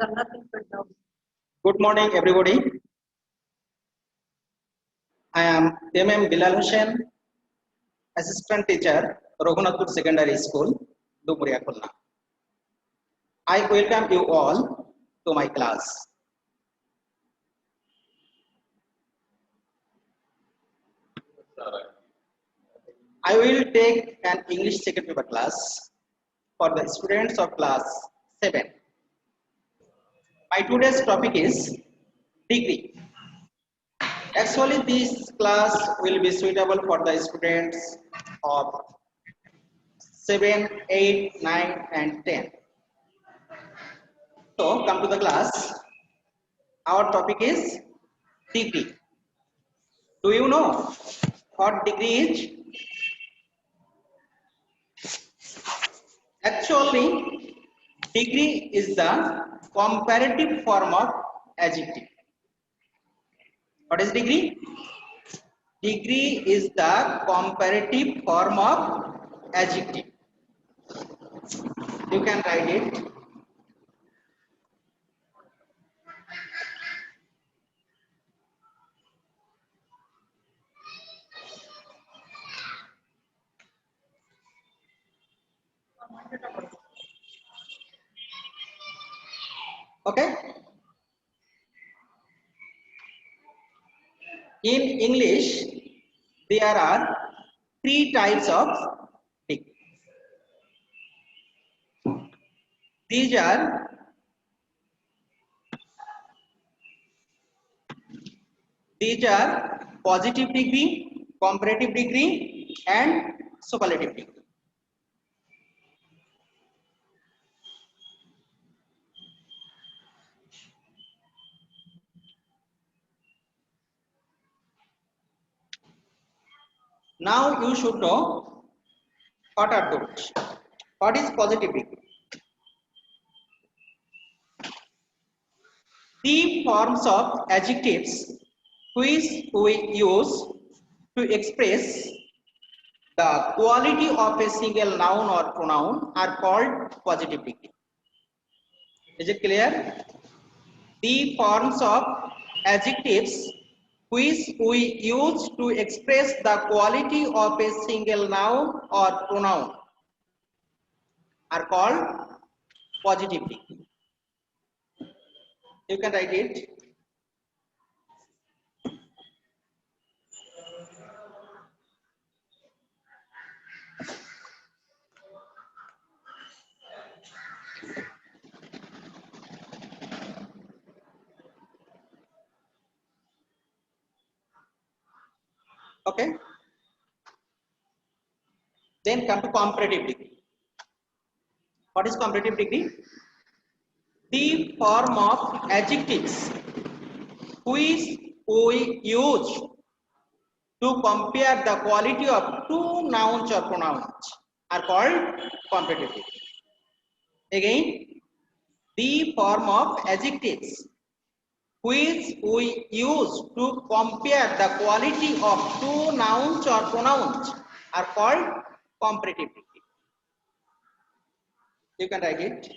Good morning, everybody. I am MM Bilal Hussain, Assistant Teacher, Raghunathpur Secondary School, Dumuria, Khulna. I welcome you all to my class. I will take an English second paper class for the students of class 7. My today's topic is degree. Actually, this class will be suitable for the students of 7, 8, 9 and 10. So, come to the class. Our topic is degree. Do you know what degree is? Actually, degree is the comparative form of adjective. What is degree? Degree is the comparative form of adjective. You can write it. Okay. In English, there are 3 types of degree. These are positive degree, comparative degree, and superlative degree. Now you should know what are those. What is positive degree? The forms of adjectives which we use to express the quality of a single noun or pronoun are called positive degree. Is it clear? The forms of adjectives which we use to express the quality of a single noun or pronoun are called positive degree. You can write it. Okay. Then come to comparative degree. What is comparative degree? The form of adjectives which we use to compare the quality of two nouns or pronouns are called comparative degree. Again, the form of adjectives which we use to compare the quality of two nouns or pronouns are called comparative degree. You can write it.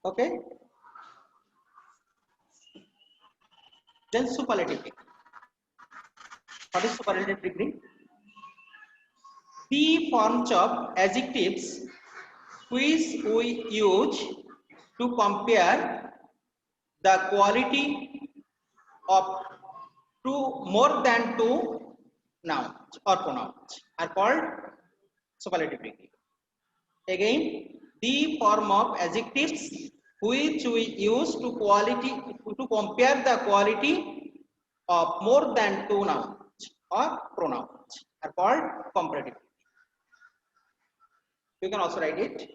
Okay. Then superlative degree. What is superlative degree? The forms of adjectives which we use to compare the quality of more than two nouns or pronouns are called superlative degree. Again, the form of adjectives which we use to compare the quality of more than two nouns or pronouns are called comparative. You can also write it.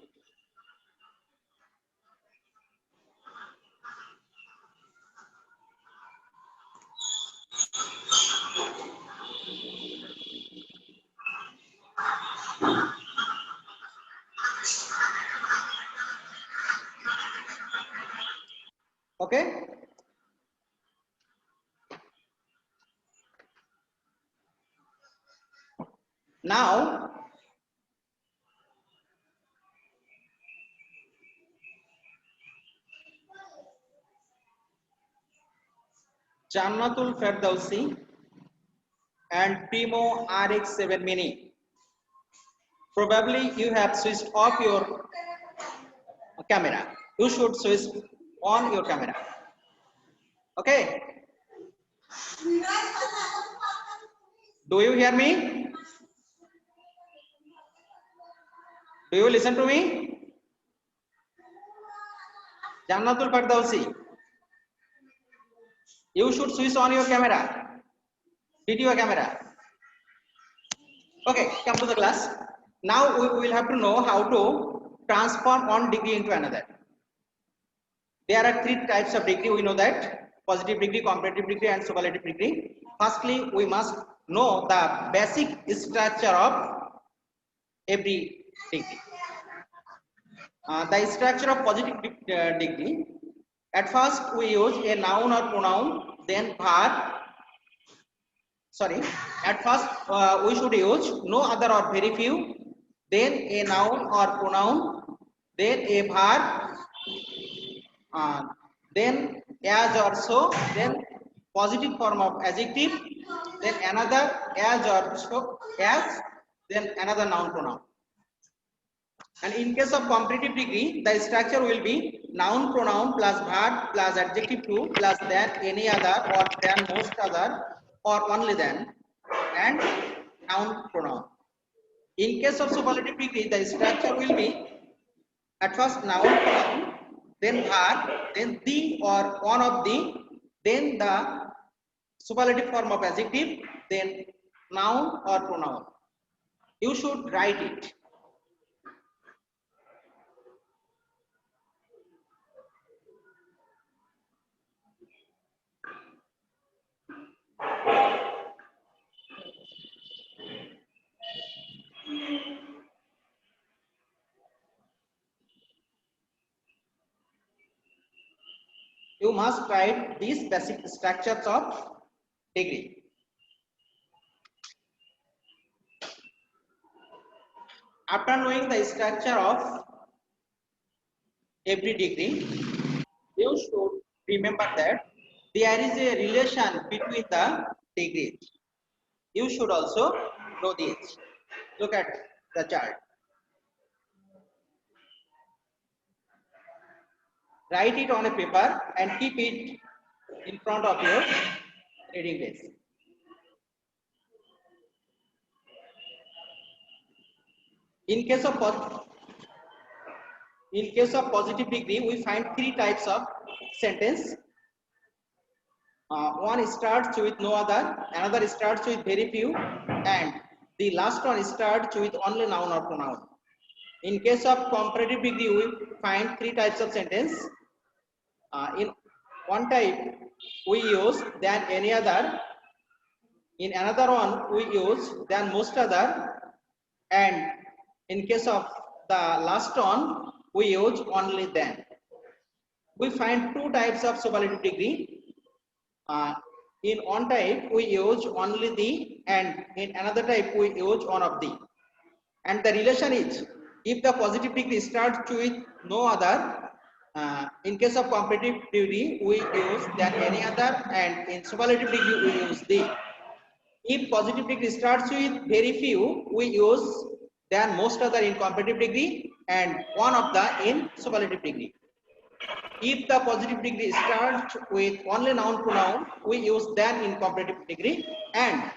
Okay. Now Jannatul Ferdowsi and Primo RX7 Mini. Probably you have switched off your camera. You should switch on your camera. Okay. Do you hear me? Do you listen to me? Jannatul Ferdowsi, you should switch on your camera. Video camera. Okay, come to the class. Now we will have to know how to transform one degree into another. There are three types of degree. We know that: positive degree, comparative degree, and superlative degree. Firstly, we must know the basic structure of every degree. The structure of positive degree. At first, we use a noun or pronoun, then verb. Sorry. At first, we should use no other or very few, then a noun or pronoun, then a verb, uh, then as or so, then positive form of adjective, then another as or so, as, then another noun pronoun. And in case of comparative degree, the structure will be noun pronoun plus verb plus adjective to plus than any other or than most other or only than and noun pronoun. In case of superlative degree, the structure will be at first noun pronoun, then verb, then the or one of the, then the superlative form of adjective, then noun or pronoun. You should write it. You must write these basic structures of degree. After knowing the structure of every degree, you should remember that there is a relation between the degrees. You should also know this. Look at the chart. Write it on a paper and keep it in front of your reading desk. In case of positive degree, we find three types of sentence. One starts with no other, another starts with very few, and the last one starts with only noun or pronoun. In case of comparative degree, we find three types of sentence. In one type, we use than any other. In another one, we use than most other. And in case of the last one, we use only than. We find two types of superlative degree. In one type, we use only the, and in another type, we use one of the. And the relation is, if the positive degree starts with no other, in case of comparative degree, we use than any other, and in superlative degree, we use the. If positive degree starts with very few, we use than most other in comparative degree, and one of the in superlative degree. If the positive degree starts with only noun pronoun, we use than in comparative degree, and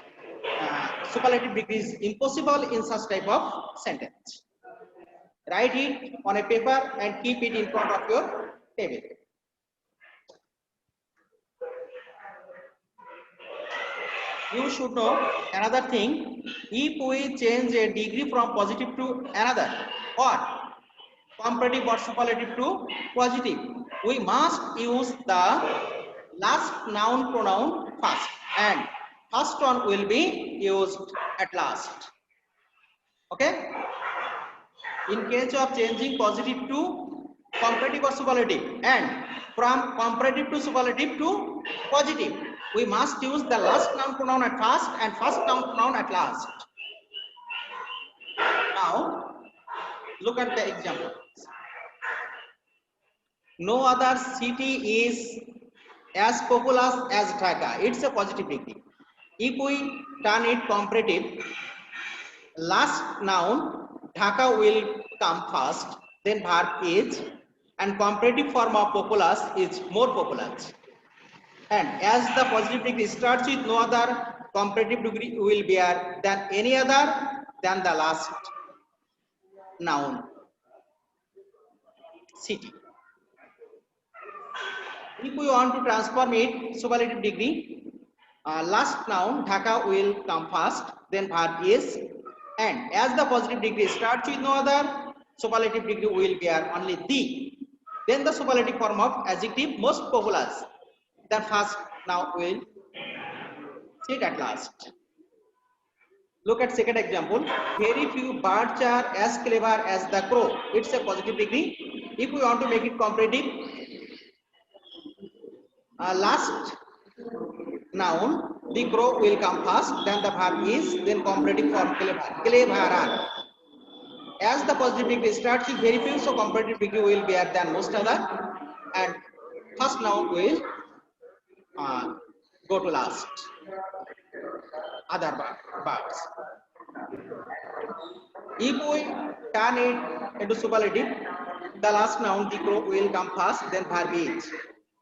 superlative degree is impossible in such type of sentence. Write it on a paper and keep it in front of your table. You should know another thing. If we change a degree from positive to another, or comparative or superlative to positive, we must use the last noun pronoun first, and first one will be used at last. Okay. In case of changing positive to comparative or superlative, and from comparative to superlative to positive, we must use the last noun pronoun at first and first noun pronoun at last. Now, look at the example. No other city is as populous as Dhaka. It's a positive degree. If we turn it comparative, last noun Dhaka will come first, then verb is, and comparative form of populous is more populous. And as the positive degree starts with no other, comparative degree will bear than any other than the last noun city. If we want to transform it superlative degree, last noun Dhaka will come first, then verb is, and as the positive degree starts with no other, superlative degree will bear only the. Then the superlative form of adjective most populous, the first noun will sit at last. Look at second example. Very few birds are as clever as the crow. It's a positive degree. If we want to make it comparative, last noun the crow will come first, then the verb is, then comparative form clever, cleverer. As the positive degree starts with very few, so comparative degree will be higher than most other, and first noun will go to last other verbs. If we turn it into superlative, the last noun the crow will come first, then verb is,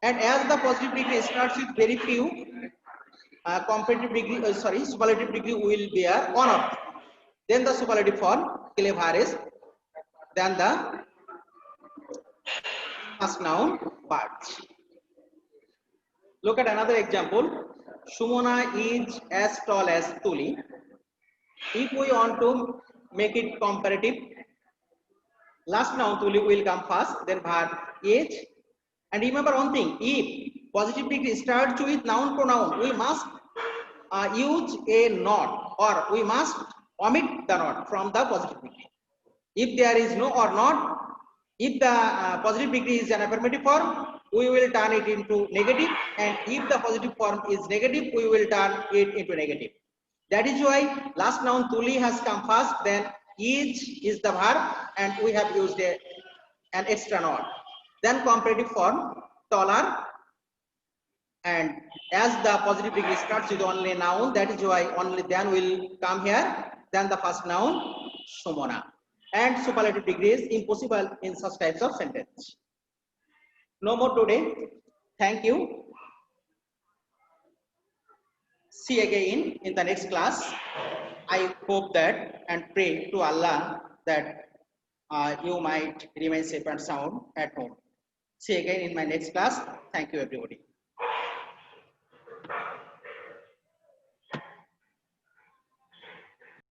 and as the positive degree starts with very few, comparative degree superlative degree will bear one of them. Then the superlative form clever is, then the first noun birds. Look at another example. Sumona is as tall as Tuli. If we want to make it comparative, last noun Tuli will come first, then verb is. And remember one thing, if positive degree starts with noun pronoun, we must use a not, or we must omit the not from the positive degree. If there is no or not, if the positive degree is an affirmative form, we will turn it into negative, and if the positive form is negative, we will turn it into negative. That is why last noun Tuli has come first, then is the verb, and we have used an extra not. Then comparative form taller, and as the positive degree starts with only noun, that is why only then will come here, then the first noun Sumona. And superlative degree is impossible in such types of sentence. No more today. Thank you. See again in the next class. I hope that and pray to Allah that you might remain safe and sound at home. See again in my next class. Thank you, everybody.